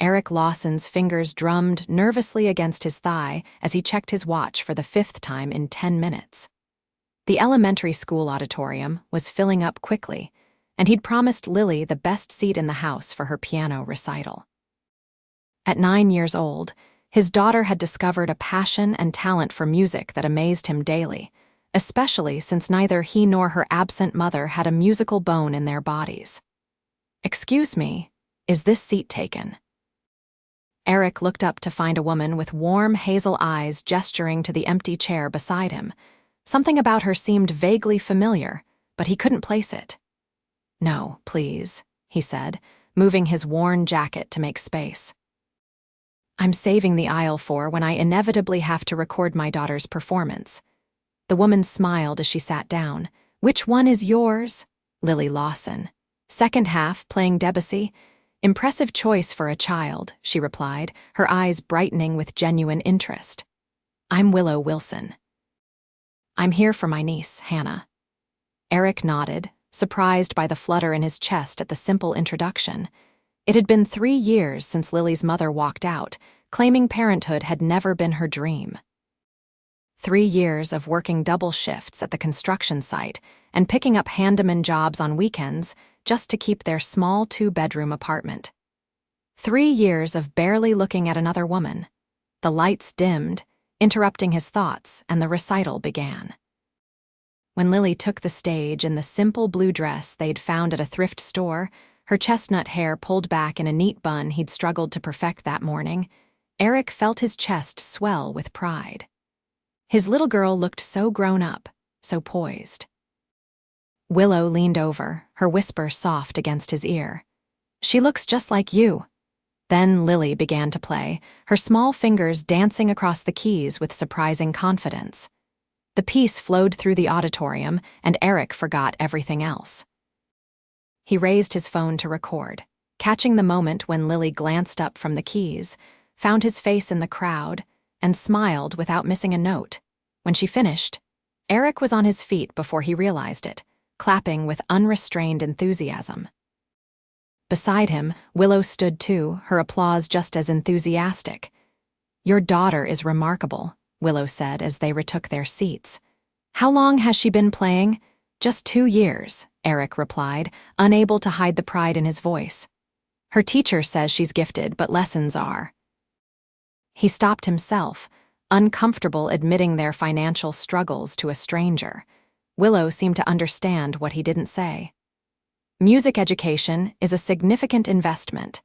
Eric Lawson's fingers drummed nervously against his thigh as he checked his watch for the 5th time in 10 minutes. The elementary school auditorium was filling up quickly, and he'd promised Lily the best seat in the house for her piano recital. At 9 years old, his daughter had discovered a passion and talent for music that amazed him daily, especially since neither he nor her absent mother had a musical bone in their bodies. "Excuse me, is this seat taken?" Eric looked up to find a woman with warm hazel eyes gesturing to the empty chair beside him. Something about her seemed vaguely familiar, but he couldn't place it. "No, please," he said, moving his worn jacket to make space. "I'm saving the aisle for when I inevitably have to record my daughter's performance." The woman smiled as she sat down. "Which one is yours?" "Lily Lawson. Second half, playing Debussy." "Impressive choice for a child," she replied, her eyes brightening with genuine interest. "I'm Willow Wilson. I'm here for my niece, Hannah." Eric nodded, surprised by the flutter in his chest at the simple introduction. It had been 3 years since Lily's mother walked out, claiming parenthood had never been her dream. 3 years of working double shifts at the construction site and picking up handyman jobs on weekends just to keep their small 2-bedroom apartment. 3 years of barely looking at another woman. The lights dimmed, interrupting his thoughts, and the recital began. When Lily took the stage in the simple blue dress they'd found at a thrift store, her chestnut hair pulled back in a neat bun he'd struggled to perfect that morning, Eric felt his chest swell with pride. His little girl looked so grown up, so poised. Willow leaned over, her whisper soft against his ear. "She looks just like you." Then Lily began to play, her small fingers dancing across the keys with surprising confidence. The piece flowed through the auditorium, and Eric forgot everything else. He raised his phone to record, catching the moment when Lily glanced up from the keys, found his face in the crowd, and smiled without missing a note. When she finished, Eric was on his feet before he realized it, clapping with unrestrained enthusiasm. Beside him, Willow stood too, her applause just as enthusiastic. "Your daughter is remarkable," Willow said as they retook their seats. "How long has she been playing?" "Just 2 years," Eric replied, unable to hide the pride in his voice. "Her teacher says she's gifted, but lessons are." He stopped himself, uncomfortable admitting their financial struggles to a stranger. Willow seemed to understand what he didn't say. Music education is a significant investment.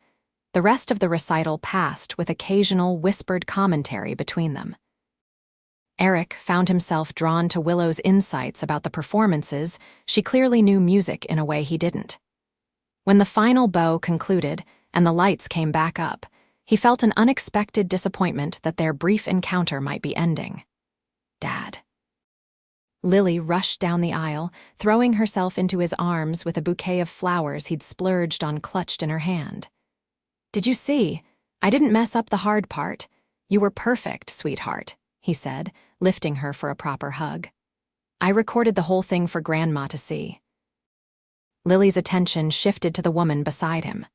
The rest of the recital passed with occasional whispered commentary between them. Eric found himself drawn to Willow's insights about the performances. She clearly knew music in a way he didn't. When the final bow concluded and the lights came back up, he felt an unexpected disappointment that their brief encounter might be ending. "Dad." Lily rushed down the aisle, throwing herself into his arms with a bouquet of flowers he'd splurged on clutched in her hand. "Did you see? I didn't mess up the hard part. You were perfect, sweetheart," he said, lifting her for a proper hug. "I recorded the whole thing for Grandma to see." Lily's attention shifted to the woman beside him.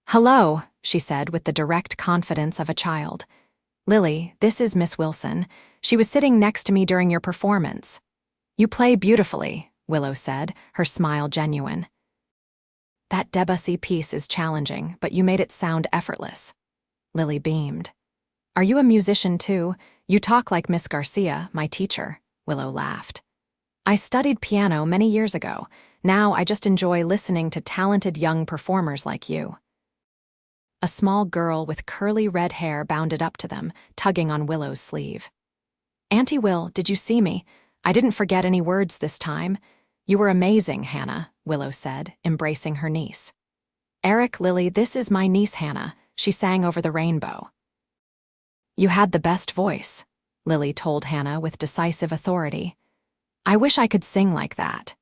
"Hello," she said with the direct confidence of a child. "Lily, this is Miss Wilson. She was sitting next to me during your performance." "You play beautifully," Willow said, her smile genuine. "That Debussy piece is challenging, but you made it sound effortless." Lily beamed. "Are you a musician too? You talk like Miss Garcia, my teacher," Willow laughed. "I studied piano many years ago. Now I just enjoy listening to talented young performers like you." A small girl with curly red hair bounded up to them, tugging on Willow's sleeve. "Auntie Will, did you see me? I didn't forget any words this time." "You were amazing, Hannah," Willow said, embracing her niece. "Eric, Lily, this is my niece Hannah," she sang over the rainbow. "You had the best voice," Lily told Hannah with decisive authority. "I wish I could sing like that."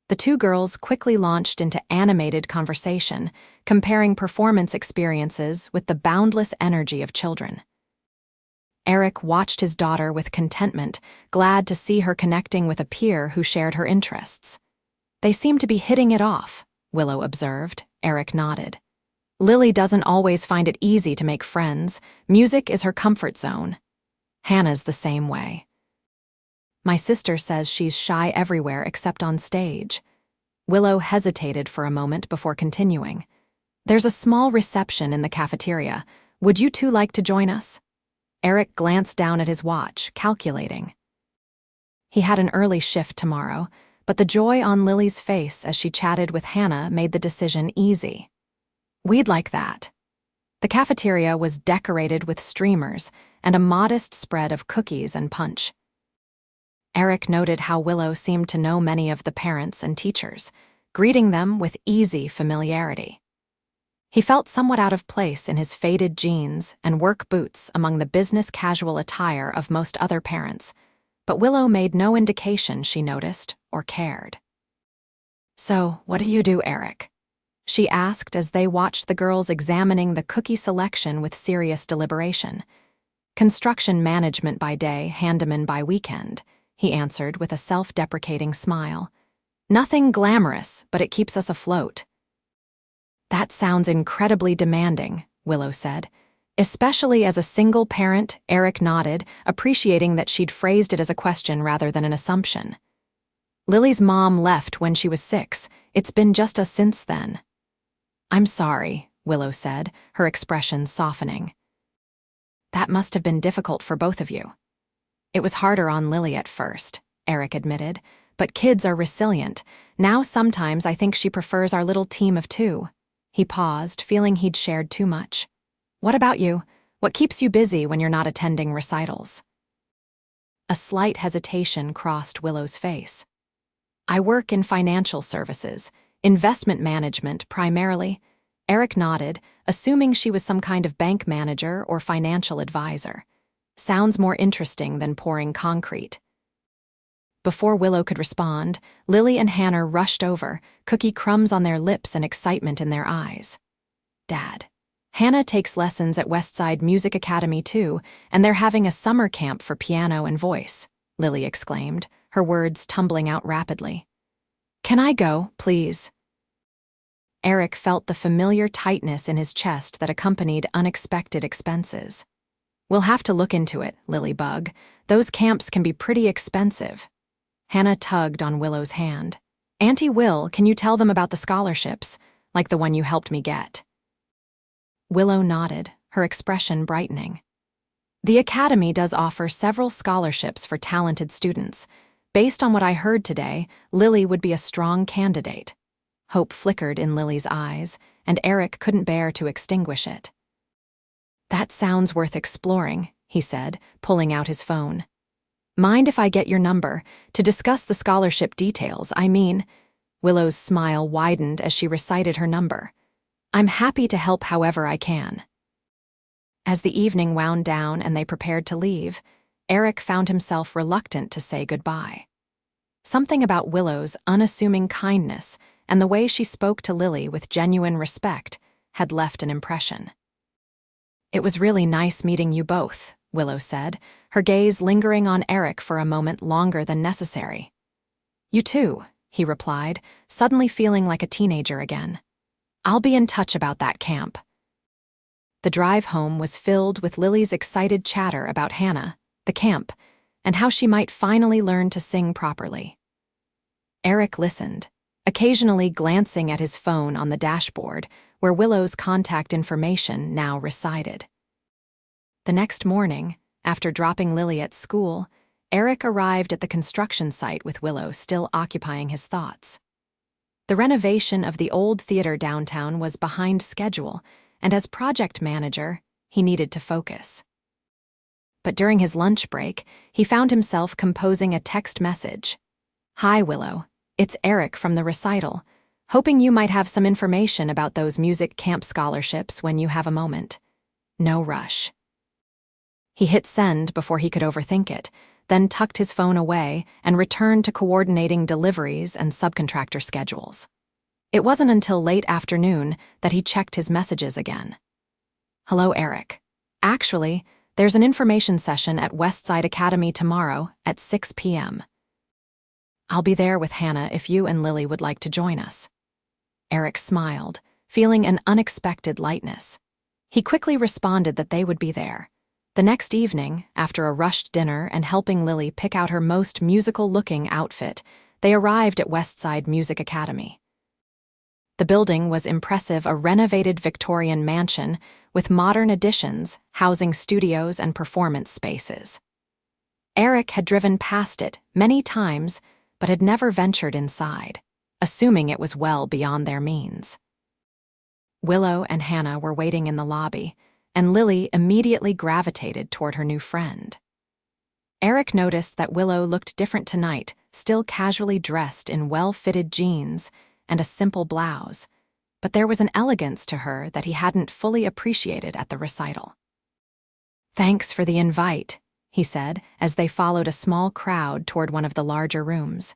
The two girls quickly launched into animated conversation, comparing performance experiences with the boundless energy of children. Eric watched his daughter with contentment, glad to see her connecting with a peer who shared her interests. "They seem to be hitting it off," Willow observed. Eric nodded. Lily doesn't always find it easy to make friends. Music is her comfort zone. Hannah's the same way. My sister says she's shy everywhere except on stage. Willow hesitated for a moment before continuing. There's a small reception in the cafeteria. Would you two like to join us? Eric glanced down at his watch, calculating. He had an early shift tomorrow, but the joy on Lily's face as she chatted with Hannah made the decision easy. We'd like that. The cafeteria was decorated with streamers and a modest spread of cookies and punch. Eric noted how Willow seemed to know many of the parents and teachers, greeting them with easy familiarity. He felt somewhat out of place in his faded jeans and work boots among the business-casual attire of most other parents, but Willow made no indication she noticed or cared. "So, what do you do, Eric?" she asked as they watched the girls examining the cookie selection with serious deliberation. "Construction management by day, handyman by weekend," he answered with a self-deprecating smile. "Nothing glamorous, but it keeps us afloat." "That sounds incredibly demanding," Willow said. "Especially as a single parent," Eric nodded, appreciating that she'd phrased it as a question rather than an assumption. "Lily's mom left when she was 6. It's been just us since then." "I'm sorry," Willow said, her expression softening. "That must have been difficult for both of you." "It was harder on Lily at first," Eric admitted, "but kids are resilient. Now sometimes I think she prefers our little team of 2. He paused, feeling he'd shared too much. "What about you? What keeps you busy when you're not attending recitals?" A slight hesitation crossed Willow's face. "I work in financial services, investment management primarily." Eric nodded, assuming she was some kind of bank manager or financial advisor. "Sounds more interesting than pouring concrete." Before Willow could respond, Lily and Hannah rushed over, cookie crumbs on their lips and excitement in their eyes. "Dad, Hannah takes lessons at Westside Music Academy too, and they're having a summer camp for piano and voice," Lily exclaimed, her words tumbling out rapidly. "Can I go, please?" Eric felt the familiar tightness in his chest that accompanied unexpected expenses. "We'll have to look into it, Lily Bug. Those camps can be pretty expensive." Hannah tugged on Willow's hand. "Auntie Will, can you tell them about the scholarships, like the one you helped me get?" Willow nodded, her expression brightening. "The Academy does offer several scholarships for talented students. Based on what I heard today, Lily would be a strong candidate." Hope flickered in Lily's eyes, and Eric couldn't bear to extinguish it. "That sounds worth exploring," he said, pulling out his phone. "Mind if I get your number, to discuss the scholarship details, I mean?" Willow's smile widened as she recited her number. "I'm happy to help however I can." As the evening wound down and they prepared to leave, Eric found himself reluctant to say goodbye. Something about Willow's unassuming kindness and the way she spoke to Lily with genuine respect had left an impression. "It was really nice meeting you both," Willow said, her gaze lingering on Eric for a moment longer than necessary. "You too," he replied, suddenly feeling like a teenager again. "I'll be in touch about that camp." The drive home was filled with Lily's excited chatter about Hannah, the camp, and how she might finally learn to sing properly. Eric listened, occasionally glancing at his phone on the dashboard, where Willow's contact information now resided. The next morning, after dropping Lily at school, Eric arrived at the construction site with Willow still occupying his thoughts. The renovation of the old theater downtown was behind schedule, and as project manager, he needed to focus. But during his lunch break, he found himself composing a text message. "Hi, Willow. It's Eric from the Recital. Hoping you might have some information about those music camp scholarships when you have a moment. No rush." He hit send before he could overthink it, then tucked his phone away and returned to coordinating deliveries and subcontractor schedules. It wasn't until late afternoon that he checked his messages again. "Hello, Eric. Actually, there's an information session at Westside Academy tomorrow at 6 p.m. I'll be there with Hannah if you and Lily would like to join us." Eric smiled, feeling an unexpected lightness. He quickly responded that they would be there. The next evening, after a rushed dinner and helping Lily pick out her most musical-looking outfit, they arrived at Westside Music Academy. The building was impressive, a renovated Victorian mansion with modern additions housing studios and performance spaces. Eric had driven past it many times, but had never ventured inside, assuming it was well beyond their means. Willow and Hannah were waiting in the lobby, and Lily immediately gravitated toward her new friend. Eric noticed that Willow looked different tonight, still casually dressed in well-fitted jeans and a simple blouse, but there was an elegance to her that he hadn't fully appreciated at the recital. "Thanks for the invite," he said, as they followed a small crowd toward one of the larger rooms.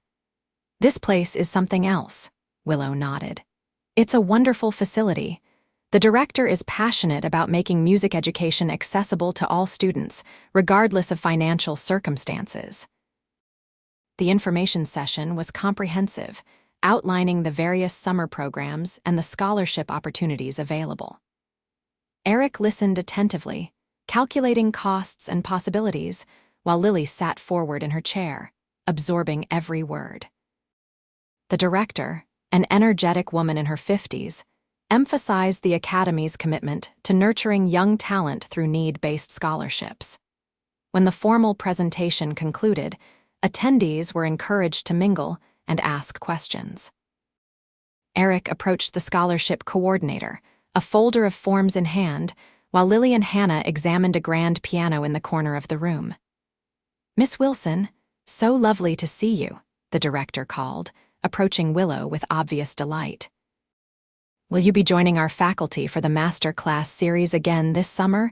"This place is something else," Willow nodded. "It's a wonderful facility. The director is passionate about making music education accessible to all students, regardless of financial circumstances." The information session was comprehensive, outlining the various summer programs and the scholarship opportunities available. Eric listened attentively, calculating costs and possibilities, while Lily sat forward in her chair, absorbing every word. The director, an energetic woman in her 50s, emphasized the Academy's commitment to nurturing young talent through need-based scholarships. When the formal presentation concluded, attendees were encouraged to mingle and ask questions. Eric approached the scholarship coordinator, a folder of forms in hand, while Lily and Hannah examined a grand piano in the corner of the room. "Miss Wilson, so lovely to see you," the director called, approaching Willow with obvious delight. "Will you be joining our faculty for the master class series again this summer?"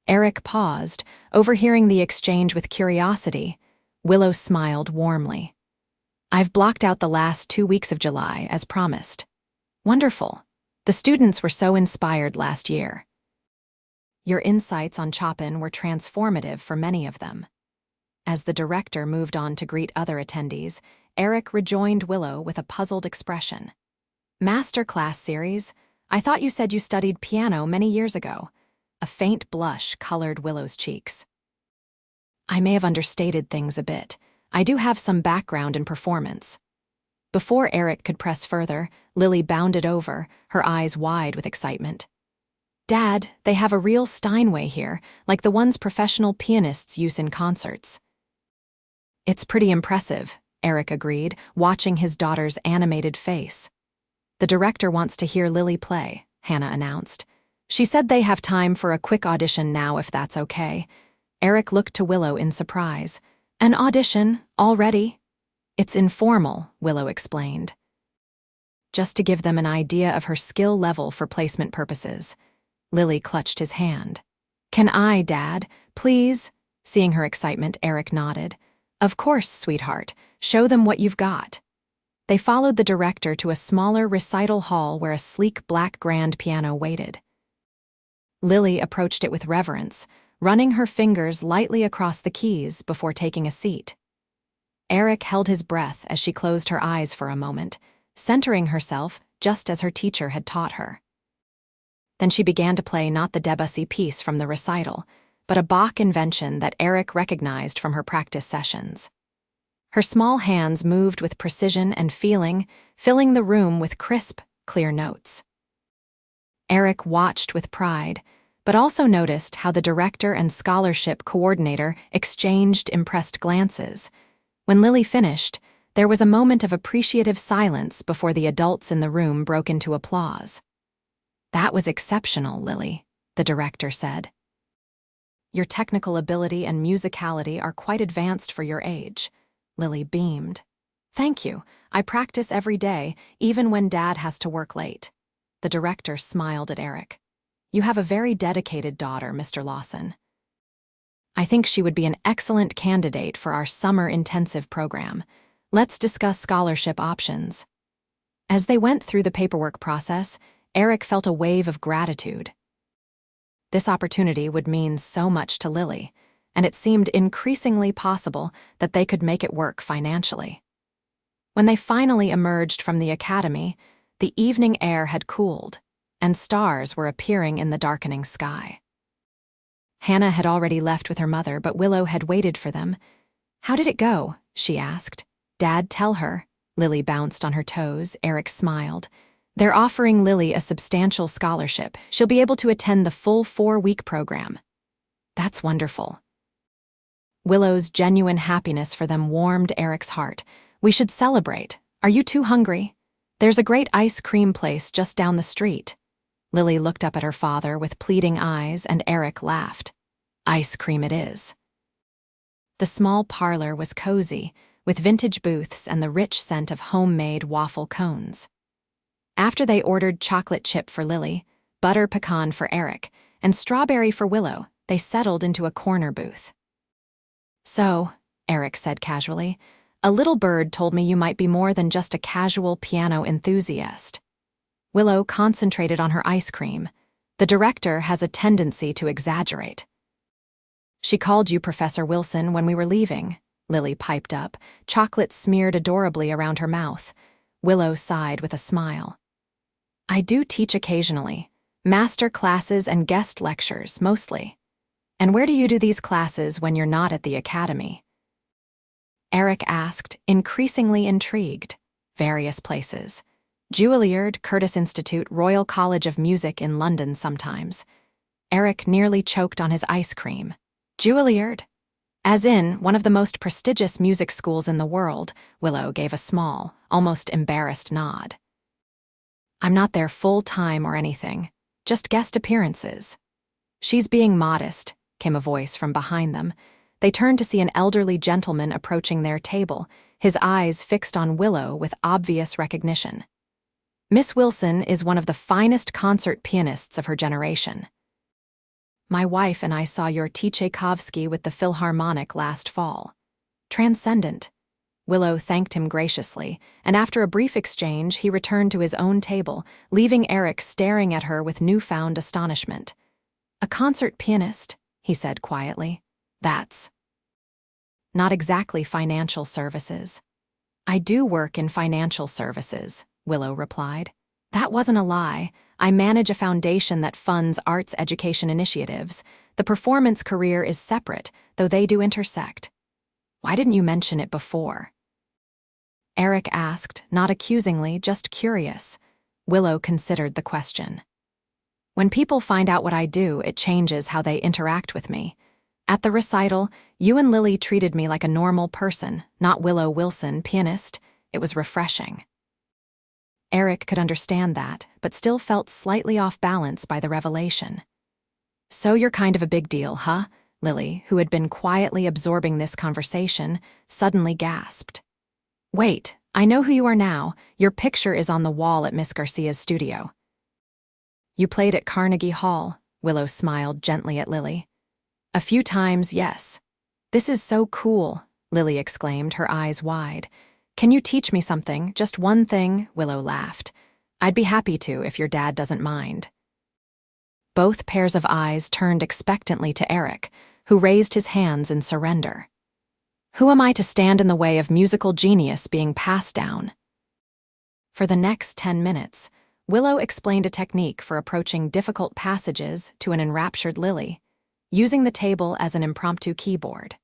Eric paused, overhearing the exchange with curiosity. Willow smiled warmly. "I've blocked out the last 2 weeks of July, as promised." "Wonderful. The students were so inspired last year." "Your insights on Chopin were transformative for many of them." As the director moved on to greet other attendees, Eric rejoined Willow with a puzzled expression. "Master class series? I thought you said you studied piano many years ago." A faint blush colored Willow's cheeks. "I may have understated things a bit. I do have some background in performance." Before Eric could press further, Lily bounded over, her eyes wide with excitement. "Dad, they have a real Steinway here, like the ones professional pianists use in concerts." "It's pretty impressive," Eric agreed, watching his daughter's animated face. "The director wants to hear Lily play," Hannah announced. "She said they have time for a quick audition now, if that's okay." Eric looked to Willow in surprise. "An audition? Already?" "It's informal," Willow explained. "Just to give them an idea of her skill level for placement purposes." Lily clutched his hand. "Can I, Dad? Please?" Seeing her excitement, Eric nodded. "Of course, sweetheart. Show them what you've got." They followed the director to a smaller recital hall where a sleek black grand piano waited. Lily approached it with reverence, running her fingers lightly across the keys before taking a seat. Eric held his breath as she closed her eyes for a moment, centering herself just as her teacher had taught her. Then she began to play not the Debussy piece from the recital, but a Bach invention that Eric recognized from her practice sessions. Her small hands moved with precision and feeling, filling the room with crisp, clear notes. Eric watched with pride, but also noticed how the director and scholarship coordinator exchanged impressed glances. When Lily finished, there was a moment of appreciative silence before the adults in the room broke into applause. "That was exceptional, Lily," the director said. "Your technical ability and musicality are quite advanced for your age." Lily beamed. "Thank you. I practice every day, even when Dad has to work late." The director smiled at Eric. "You have a very dedicated daughter, Mr. Lawson. I think she would be an excellent candidate for our summer intensive program. Let's discuss scholarship options." As they went through the paperwork process, Eric felt a wave of gratitude. This opportunity would mean so much to Lily, and it seemed increasingly possible that they could make it work financially. When they finally emerged from the academy, the evening air had cooled, and stars were appearing in the darkening sky. Hannah had already left with her mother, but Willow had waited for them. "How did it go?" she asked. "Dad, tell her." Lily bounced on her toes. Eric smiled. "They're offering Lily a substantial scholarship. She'll be able to attend the full 4-week program." "That's wonderful." Willow's genuine happiness for them warmed Eric's heart. "We should celebrate. Are you too hungry? There's a great ice cream place just down the street." Lily looked up at her father with pleading eyes, and Eric laughed. "Ice cream it is." The small parlor was cozy, with vintage booths and the rich scent of homemade waffle cones. After they ordered chocolate chip for Lily, butter pecan for Eric, and strawberry for Willow, they settled into a corner booth. "So," Eric said casually, "a little bird told me you might be more than just a casual piano enthusiast." Willow concentrated on her ice cream. "The director has a tendency to exaggerate." "She called you Professor Wilson when we were leaving," Lily piped up, chocolate smeared adorably around her mouth. Willow sighed with a smile. "I do teach occasionally. Master classes and guest lectures, mostly." "And where do you do these classes when you're not at the academy?" Eric asked, increasingly intrigued. "Various places. Juilliard, Curtis Institute, Royal College of Music in London sometimes." Eric nearly choked on his ice cream. "Juilliard?" "As in, one of the most prestigious music schools in the world." Willow gave a small, almost embarrassed nod. "I'm not there full-time or anything, just guest appearances." "She's being modest," came a voice from behind them. They turned to see an elderly gentleman approaching their table, his eyes fixed on Willow with obvious recognition. "Miss Wilson is one of the finest concert pianists of her generation. My wife and I saw your Tchaikovsky with the Philharmonic last fall. Transcendent." Willow thanked him graciously, and after a brief exchange, he returned to his own table, leaving Eric staring at her with newfound astonishment. "A concert pianist," he said quietly. "That's not exactly financial services." "I do work in financial services," Willow replied. "That wasn't a lie. I manage a foundation that funds arts education initiatives. The performance career is separate, though they do intersect." "Why didn't you mention it before?" Eric asked, not accusingly, just curious. Willow considered the question. "When people find out what I do, it changes how they interact with me. At the recital, you and Lily treated me like a normal person, not Willow Wilson, pianist. It was refreshing." Eric could understand that, but still felt slightly off balance by the revelation. "So you're kind of a big deal, huh?" Lily, who had been quietly absorbing this conversation, suddenly gasped. "Wait, I know who you are now. Your picture is on the wall at Miss Garcia's studio." "You played at Carnegie Hall," Willow smiled gently at Lily. "A few times, yes." "This is so cool," Lily exclaimed, her eyes wide. "Can you teach me something, just one thing?" Willow laughed. "I'd be happy to, if your dad doesn't mind." Both pairs of eyes turned expectantly to Eric, who raised his hands in surrender. "Who am I to stand in the way of musical genius being passed down?" For the next 10 minutes, Willow explained a technique for approaching difficult passages to an enraptured Lily, using the table as an impromptu keyboard.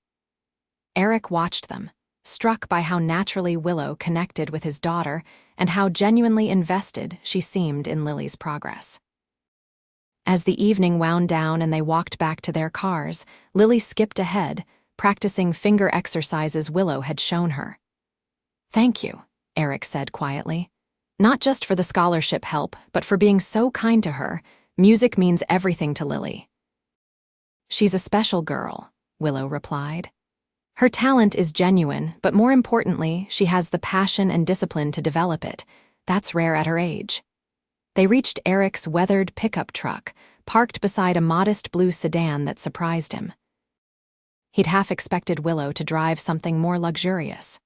Eric watched them, struck by how naturally Willow connected with his daughter and how genuinely invested she seemed in Lily's progress. As the evening wound down and they walked back to their cars, Lily skipped ahead, practicing finger exercises Willow had shown her. "Thank you," Eric said quietly. "Not just for the scholarship help, but for being so kind to her. Music means everything to Lily." "She's a special girl," Willow replied. "Her talent is genuine, but more importantly, she has the passion and discipline to develop it. That's rare at her age." They reached Eric's weathered pickup truck, parked beside a modest blue sedan that surprised him. He'd half expected Willow to drive something more luxurious.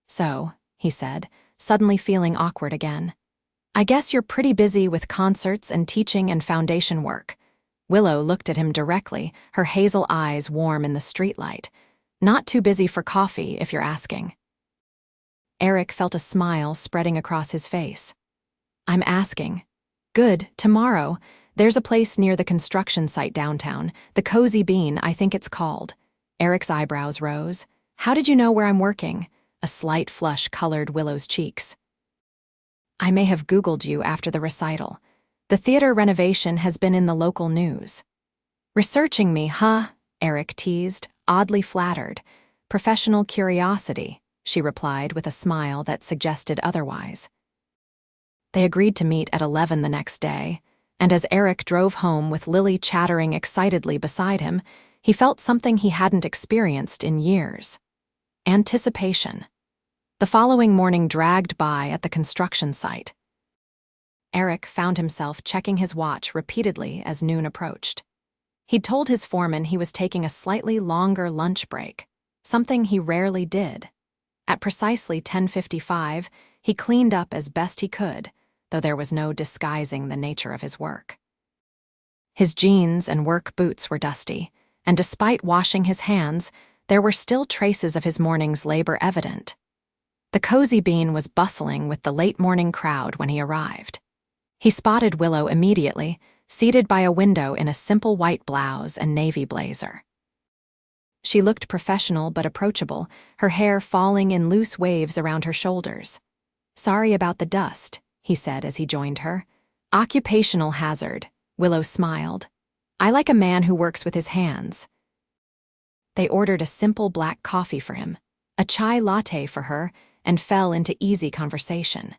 "So," he said, suddenly feeling awkward again, "I guess you're pretty busy with concerts and teaching and foundation work." Willow looked at him directly, her hazel eyes warm in the streetlight. "Not too busy for coffee, if you're asking." Eric felt a smile spreading across his face. "I'm asking. Good, tomorrow. There's a place near the construction site downtown, the Cozy Bean, I think it's called. Eric's eyebrows rose. How did you know where I'm working? A slight flush colored Willow's cheeks. I may have Googled you after the recital. The theater renovation has been in the local news. Researching me, huh? Eric teased, oddly flattered. Professional curiosity, she replied with a smile that suggested otherwise. They agreed to meet at 11 the next day, and as Eric drove home with Lily chattering excitedly beside him, he felt something he hadn't experienced in years. Anticipation. The following morning dragged by at the construction site. Eric found himself checking his watch repeatedly as noon approached. He'd told his foreman he was taking a slightly longer lunch break, something he rarely did. At precisely 10:55, he cleaned up as best he could, though there was no disguising the nature of his work. His jeans and work boots were dusty, and despite washing his hands, there were still traces of his morning's labor evident. The Cozy Bean was bustling with the late-morning crowd when he arrived. He spotted Willow immediately, seated by a window in a simple white blouse and navy blazer. She looked professional but approachable, her hair falling in loose waves around her shoulders. "Sorry about the dust," he said as he joined her. "Occupational hazard," Willow smiled. "I like a man who works with his hands." They ordered a simple black coffee for him, a chai latte for her, and fell into easy conversation.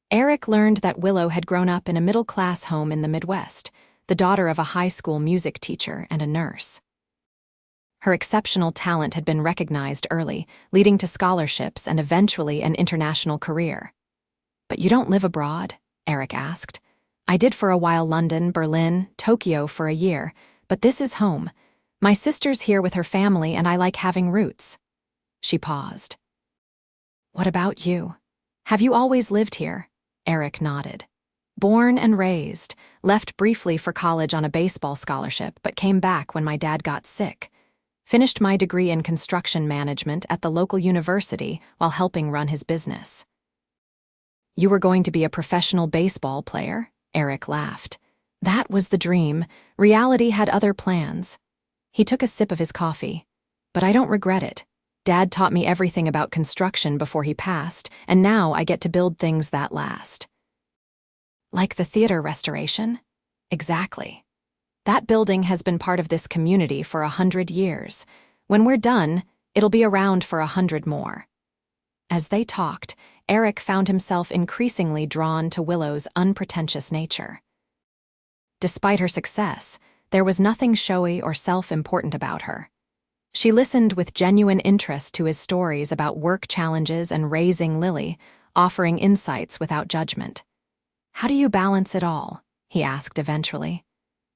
Eric learned that Willow had grown up in a middle-class home in the Midwest, the daughter of a high school music teacher and a nurse. Her exceptional talent had been recognized early, leading to scholarships and eventually an international career. "But you don't live abroad?" Eric asked. "I did for a while London, Berlin, Tokyo for a year, but this is home. My sister's here with her family and I like having roots." She paused. "What about you? Have you always lived here?" Eric nodded. "Born and raised, left briefly for college on a baseball scholarship, but came back when my dad got sick. Finished my degree in construction management at the local university while helping run his business." "You were going to be a professional baseball player?" Eric laughed. That was the dream. Reality had other plans. He took a sip of his coffee. "But I don't regret it. Dad taught me everything about construction before he passed, and now I get to build things that last." "Like the theater restoration?" "Exactly. That building has been part of this community for 100 years. When we're done, it'll be around for 100 more. As they talked, Eric found himself increasingly drawn to Willow's unpretentious nature. Despite her success, there was nothing showy or self-important about her. She listened with genuine interest to his stories about work challenges and raising Lily, offering insights without judgment. "How do you balance it all?" he asked eventually.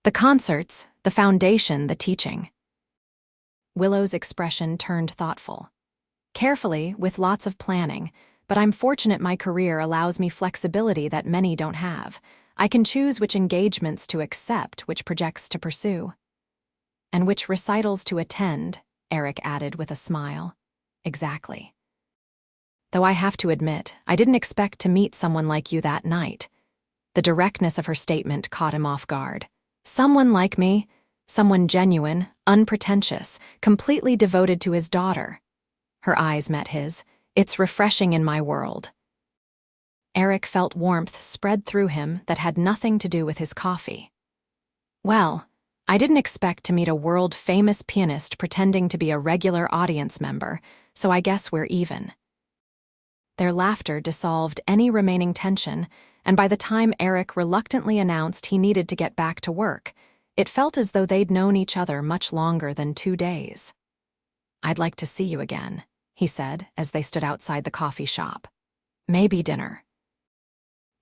"The concerts, the foundation, the teaching." Willow's expression turned thoughtful. "Carefully, with lots of planning, but I'm fortunate my career allows me flexibility that many don't have. I can choose which engagements to accept, which projects to pursue." "And which recitals to attend," Eric added with a smile. "Exactly. Though I have to admit, I didn't expect to meet someone like you that night." The directness of her statement caught him off guard. "Someone like me? Someone genuine, unpretentious, completely devoted to his daughter." Her eyes met his. "It's refreshing in my world." Eric felt warmth spread through him that had nothing to do with his coffee. "Well, I didn't expect to meet a world-famous pianist pretending to be a regular audience member, so I guess we're even." Their laughter dissolved any remaining tension, and by the time Eric reluctantly announced he needed to get back to work, it felt as though they'd known each other much longer than 2 days. "I'd like to see you again," he said as they stood outside the coffee shop. "Maybe dinner."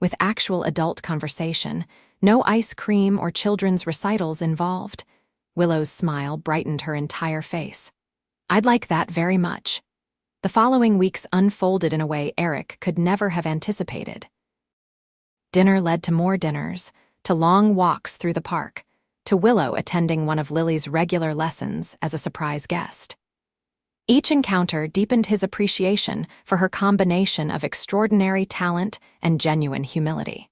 With actual adult conversation, no ice cream or children's recitals involved, Willow's smile brightened her entire face. "I'd like that very much." The following weeks unfolded in a way Eric could never have anticipated. Dinner led to more dinners, to long walks through the park, to Willow attending one of Lily's regular lessons as a surprise guest. Each encounter deepened his appreciation for her combination of extraordinary talent and genuine humility.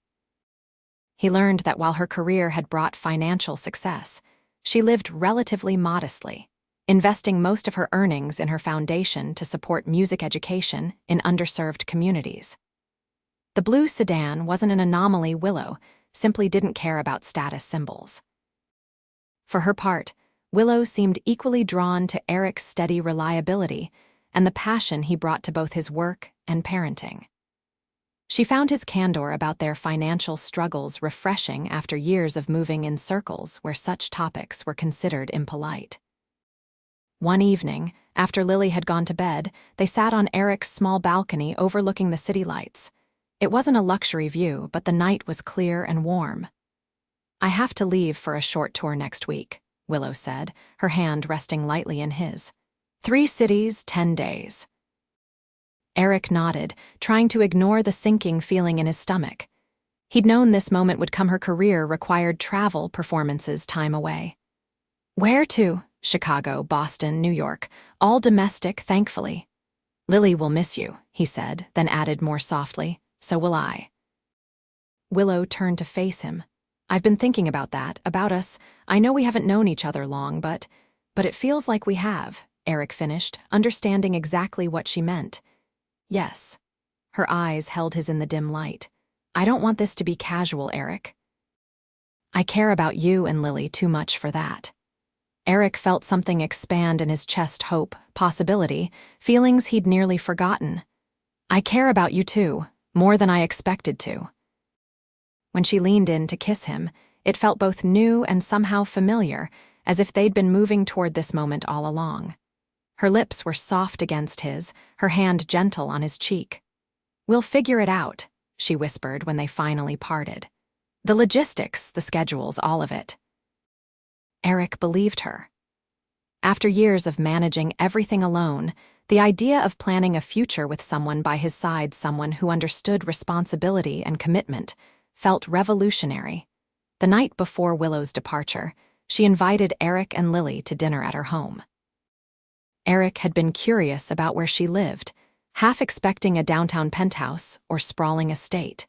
He learned that while her career had brought financial success, she lived relatively modestly, investing most of her earnings in her foundation to support music education in underserved communities. The blue sedan wasn't an anomaly. Willow simply didn't care about status symbols. For her part, Willow seemed equally drawn to Eric's steady reliability and the passion he brought to both his work and parenting. She found his candor about their financial struggles refreshing after years of moving in circles where such topics were considered impolite. One evening, after Lily had gone to bed, they sat on Eric's small balcony overlooking the city lights. It wasn't a luxury view, but the night was clear and warm. "I have to leave for a short tour next week," Willow said, her hand resting lightly in his. 3 cities, 10 days. Eric nodded, trying to ignore the sinking feeling in his stomach. He'd known this moment would come. Her career required travel, performances, time away. "Where to?" "Chicago, Boston, New York. All domestic, thankfully." "Lily will miss you," he said, then added more softly, "So will I." Willow turned to face him. "I've been thinking about that, about us. I know we haven't known each other long, but it feels like we have," Eric finished, understanding exactly what she meant. "Yes." Her eyes held his in the dim light. "I don't want this to be casual, Eric. I care about you and Lily too much for that." Eric felt something expand in his chest. Hope, possibility, feelings he'd nearly forgotten. "I care about you too, more than I expected to." When she leaned in to kiss him, it felt both new and somehow familiar, as if they'd been moving toward this moment all along. Her lips were soft against his, her hand gentle on his cheek. "We'll figure it out," she whispered when they finally parted. "The logistics, the schedules, all of it." Eric believed her. After years of managing everything alone, the idea of planning a future with someone by his side, someone who understood responsibility and commitment, felt revolutionary. The night before Willow's departure, she invited Eric and Lily to dinner at her home. Eric had been curious about where she lived, half expecting a downtown penthouse or sprawling estate.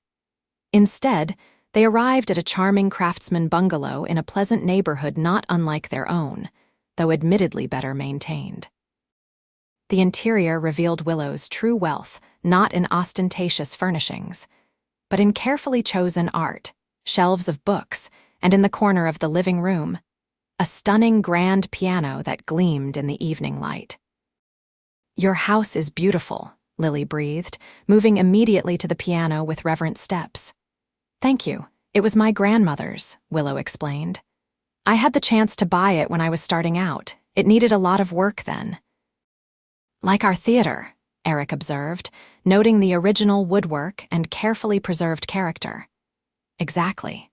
Instead, they arrived at a charming craftsman bungalow in a pleasant neighborhood not unlike their own, though admittedly better maintained. The interior revealed Willow's true wealth, not in ostentatious furnishings, but in carefully chosen art, shelves of books, and in the corner of the living room, a stunning grand piano that gleamed in the evening light. "Your house is beautiful," Lily breathed, moving immediately to the piano with reverent steps. "Thank you. It was my grandmother's," Willow explained. "I had the chance to buy it when I was starting out. It needed a lot of work then." "Like our theater," Eric observed, noting the original woodwork and carefully preserved character. "Exactly.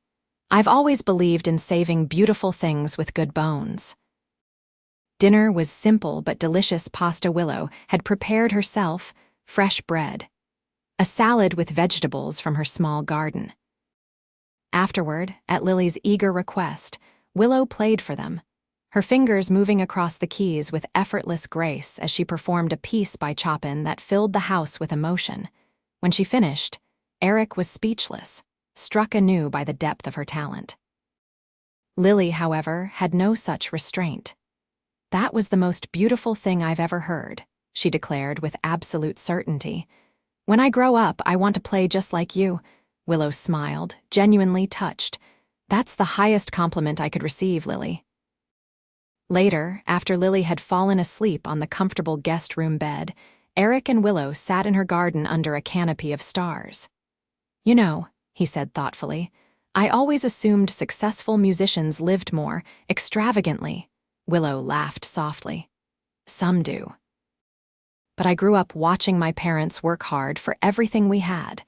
I've always believed in saving beautiful things with good bones." Dinner was simple but delicious. Pasta. Willow had prepared herself, fresh bread, a salad with vegetables from her small garden. Afterward, at Lily's eager request, Willow played for them, her fingers moving across the keys with effortless grace as she performed a piece by Chopin that filled the house with emotion. When she finished, Eric was speechless, struck anew by the depth of her talent. Lily, however, had no such restraint. "That was the most beautiful thing I've ever heard," she declared with absolute certainty. "When I grow up, I want to play just like you." Willow smiled, genuinely touched. "That's the highest compliment I could receive, Lily." Later, after Lily had fallen asleep on the comfortable guest room bed, Eric and Willow sat in her garden under a canopy of stars. "You know," he said thoughtfully, "I always assumed successful musicians lived more extravagantly." Willow laughed softly. "Some do. But I grew up watching my parents work hard for everything we had.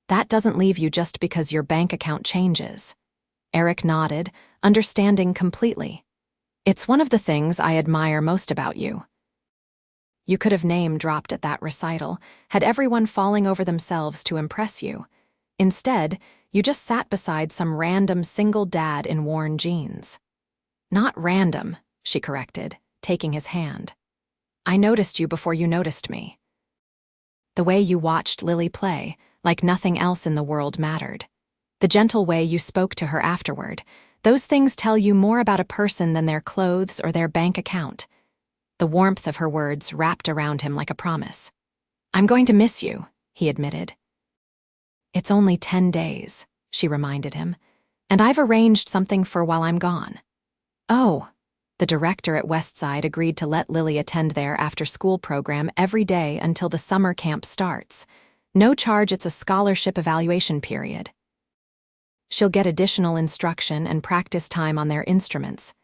That doesn't leave you just because your bank account changes." Eric nodded, understanding completely. "It's one of the things I admire most about you." You could have name-dropped at that recital, had everyone falling over themselves to impress you. Instead, you just sat beside some random single dad in worn jeans. "Not random," she corrected, taking his hand. "I noticed you before you noticed me." The way you watched Lily play, like nothing else in the world mattered. The gentle way you spoke to her afterward. Those things tell you more about a person than their clothes or their bank account. The warmth of her words wrapped around him like a promise. I'm going to miss you, he admitted. It's only 10 days, she reminded him, and I've arranged something for while I'm gone. Oh, the director at Westside agreed to let Lily attend their after-school program every day until the summer camp starts. No charge, it's a scholarship evaluation period. She'll get additional instruction and practice time on their instruments.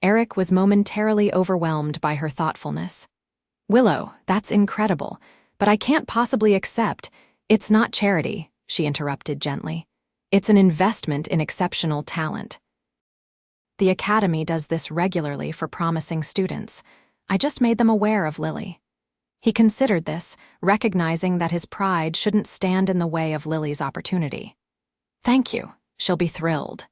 Eric was momentarily overwhelmed by her thoughtfulness. Willow, that's incredible, but I can't possibly accept. It's not charity, she interrupted gently. It's an investment in exceptional talent. The Academy does this regularly for promising students. I just made them aware of Lily. He considered this, recognizing that his pride shouldn't stand in the way of Lily's opportunity. Thank you. She'll be thrilled.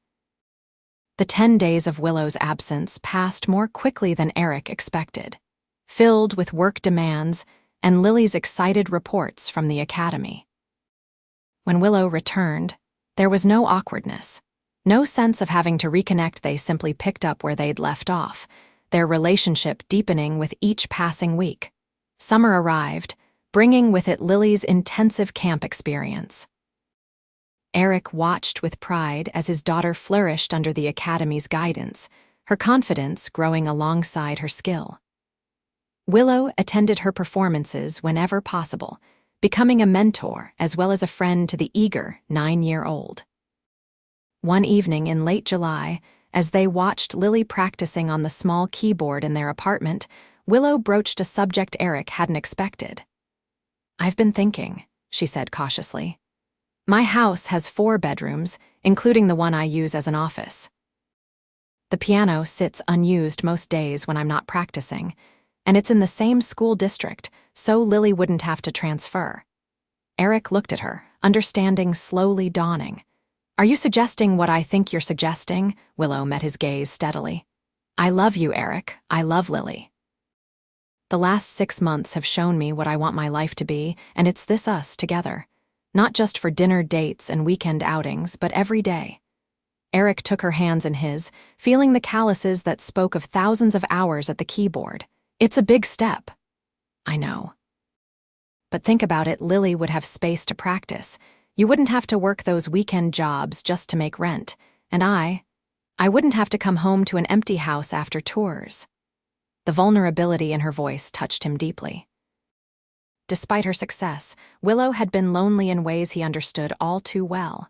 The 10 days of Willow's absence passed more quickly than Eric expected, filled with work demands and Lily's excited reports from the Academy. When Willow returned, there was no awkwardness, no sense of having to reconnect. They simply picked up where they'd left off, their relationship deepening with each passing week. Summer arrived, bringing with it Lily's intensive camp experience. Eric watched with pride as his daughter flourished under the Academy's guidance, her confidence growing alongside her skill. Willow attended her performances whenever possible, becoming a mentor as well as a friend to the eager 9-year-old. One evening in late July, as they watched Lily practicing on the small keyboard in their apartment, Willow broached a subject Eric hadn't expected. I've been thinking, she said cautiously. My house has 4 bedrooms, including the one I use as an office. The piano sits unused most days when I'm not practicing, and it's in the same school district, so Lily wouldn't have to transfer. Eric looked at her, understanding slowly dawning. Are you suggesting what I think you're suggesting? Willow met his gaze steadily. I love you, Eric. I love Lily. The last 6 months have shown me what I want my life to be, and it's this us together. Not just for dinner dates and weekend outings, but every day. Eric took her hands in his, feeling the calluses that spoke of thousands of hours at the keyboard. It's a big step. I know. But think about it, Lily would have space to practice. You wouldn't have to work those weekend jobs just to make rent. And I wouldn't have to come home to an empty house after tours. The vulnerability in her voice touched him deeply. Despite her success, Willow had been lonely in ways he understood all too well.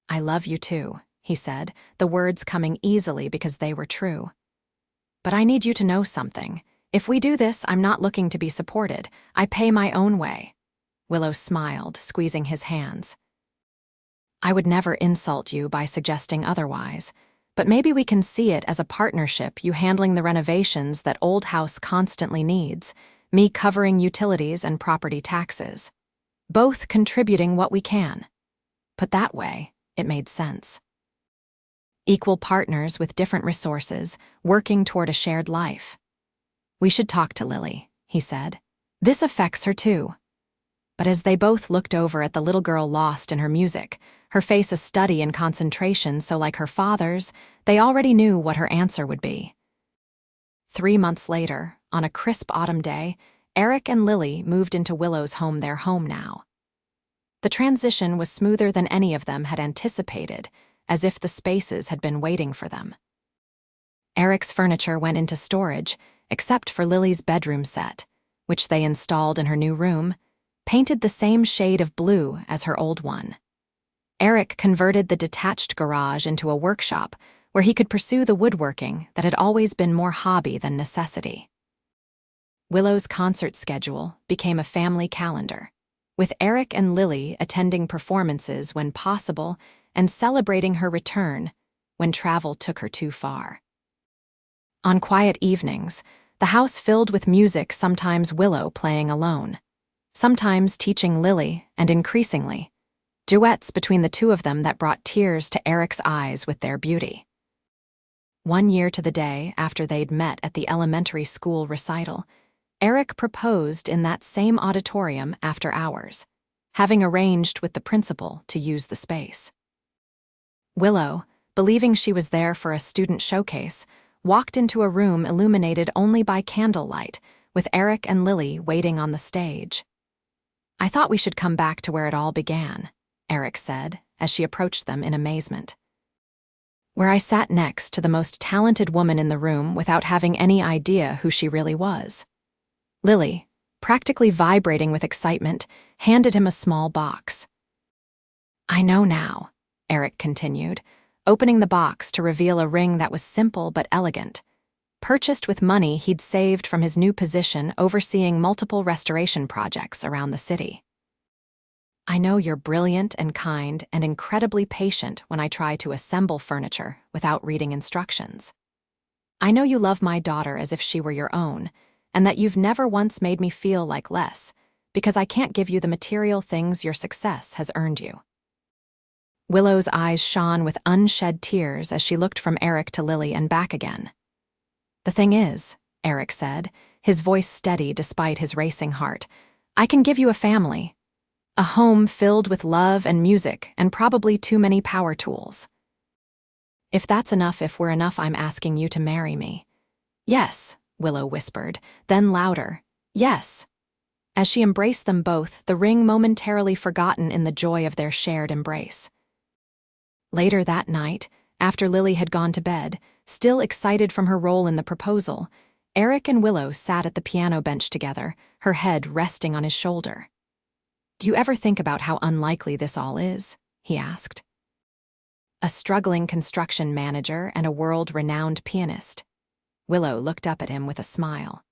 I love you too, he said, the words coming easily because they were true. But I need you to know something. If we do this, I'm not looking to be supported. I pay my own way. Willow smiled, squeezing his hands. I would never insult you by suggesting otherwise, but maybe we can see it as a partnership, you handling the renovations that old house constantly needs, me covering utilities and property taxes. Both contributing what we can. Put that way, it made sense. Equal partners with different resources, working toward a shared life. We should talk to Lily, he said. This affects her too. But as they both looked over at the little girl lost in her music, her face a study in concentration so like her father's, they already knew what her answer would be. 3 months later, on a crisp autumn day, Eric and Lily moved into Willow's home, their home now. The transition was smoother than any of them had anticipated, as if the spaces had been waiting for them. Eric's furniture went into storage, except for Lily's bedroom set, which they installed in her new room, painted the same shade of blue as her old one. Eric converted the detached garage into a workshop where he could pursue the woodworking that had always been more hobby than necessity. Willow's concert schedule became a family calendar, with Eric and Lily attending performances when possible and celebrating her return when travel took her too far. On quiet evenings, the house filled with music, sometimes Willow playing alone, sometimes teaching Lily, and increasingly, duets between the two of them that brought tears to Eric's eyes with their beauty. 1 year to the day after they'd met at the elementary school recital, Eric proposed in that same auditorium after hours, having arranged with the principal to use the space. Willow, believing she was there for a student showcase, walked into a room illuminated only by candlelight, with Eric and Lily waiting on the stage. "I thought we should come back to where it all began," Eric said, as she approached them in amazement. "Where I sat next to the most talented woman in the room without having any idea who she really was." Lily, practically vibrating with excitement, handed him a small box. "I know now," Eric continued, opening the box to reveal a ring that was simple but elegant, purchased with money he'd saved from his new position overseeing multiple restoration projects around the city. "I know you're brilliant and kind and incredibly patient when I try to assemble furniture without reading instructions. I know you love my daughter as if she were your own, and that you've never once made me feel like less, because I can't give you the material things your success has earned you." Willow's eyes shone with unshed tears as she looked from Eric to Lily and back again. "The thing is," Eric said, his voice steady despite his racing heart, "I can give you a family. A home filled with love and music and probably too many power tools. If that's enough, if we're enough, I'm asking you to marry me." "Yes," Willow whispered, then louder, "Yes." As she embraced them both, the ring momentarily forgotten in the joy of their shared embrace. Later that night, after Lily had gone to bed, still excited from her role in the proposal, Eric and Willow sat at the piano bench together, her head resting on his shoulder. "Do you ever think about how unlikely this all is?" he asked. "A struggling construction manager and a world-renowned pianist." Willow looked up at him with a smile.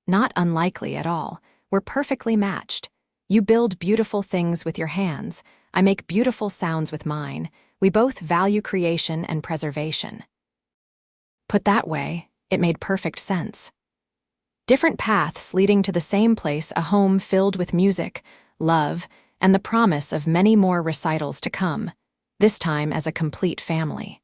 "Not unlikely at all. We're perfectly matched. You build beautiful things with your hands. I make beautiful sounds with mine. We both value creation and preservation." Put that way, it made perfect sense. Different paths leading to the same place, a home filled with music, love, and the promise of many more recitals to come, this time as a complete family.